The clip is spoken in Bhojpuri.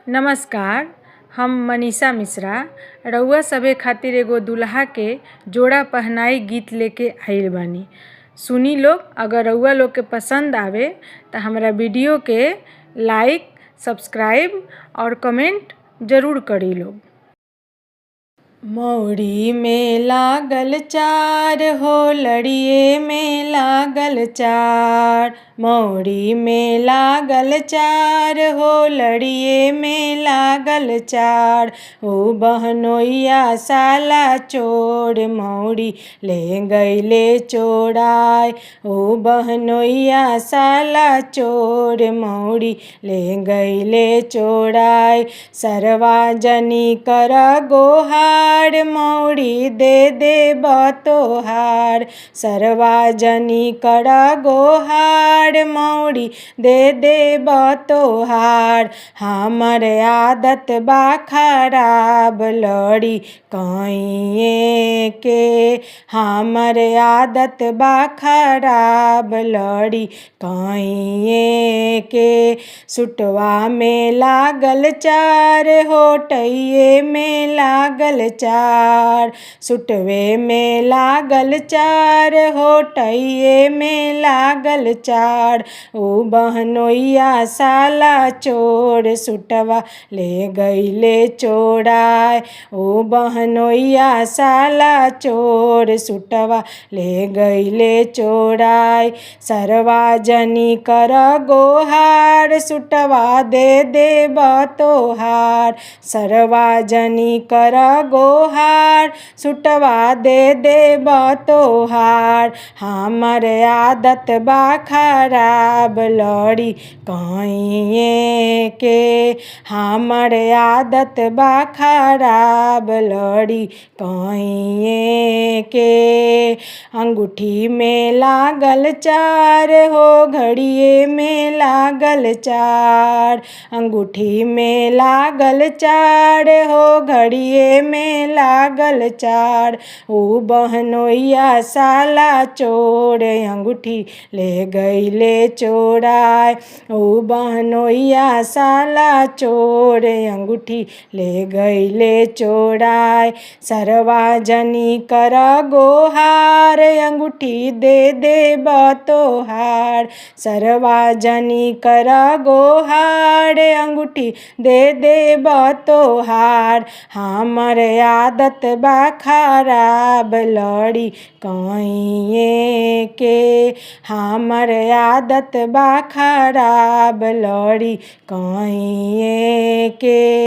नमस्कार, हम मनीषा मिश्रा रउआ सभे खातिर एगो दुल्हा के जोड़ा पहनाई गीत लेके आइल बानी। सुनी लोग, अगर रउआ लोग के पसंद आवे तो हमरा वीडियो के लाइक, सब्सक्राइब और कमेंट जरूर करी लोग। मौरी में लागल चार हो, लड़िए में लागल चार। मौरी में लागल चार हो, लड़िए में लागल चार। ओ बहनोइया साला चोर, मौरी ले गईले चोराय। ओ बहनोइया साला चोर, मौरी ले गईले चोराय। सरवा जनी कर गोहार, मौरी दे देब तोहार। सरवा जनी कर गोहार, मौरी दे देब तोहार। हमर आदत बा खराब, लड़ी कइए के। हमर आदत बा खराब, लड़ी कइए के। सुटवा में लागल चार, होठइये में लागल चार। सुटवे में लागल चार, होठइये में लागल चार। ओ बहनोइया साला चोर, सुटवा ले गईले चोराय। ओ बहनोइया साला चोर, सुटवा ले गईले चोराय। सरवा जनी कर गोहार, सुटवा दे देब तोहार। सरवा जनी कर गोहार, सुटवा दे देब तोहार। हमर आदत बा खराब, लड़ी कइए के। हमर आदत बा खराब, लड़ी कइए के। अंगूठी में लागल चार हो, घड़िए में लागल चार। अंगूठी में लागल चार हो, घड़िए में लागल चार। ओ बहनोइया साला चोर, अंगूठी ले गईले चोराय। ओ बहनोइया साला चोर, अंगूठी ले गईले चोराय। सरवा जनी कर गोहार, अंगूठी दे देब तोहार। सरवा जनी कर गोहार, अंगूठी दे देब तोहार। हमर आदत बा खराब, लड़ी कइए के। हमर आदत बा खराब, लड़ी कइए के।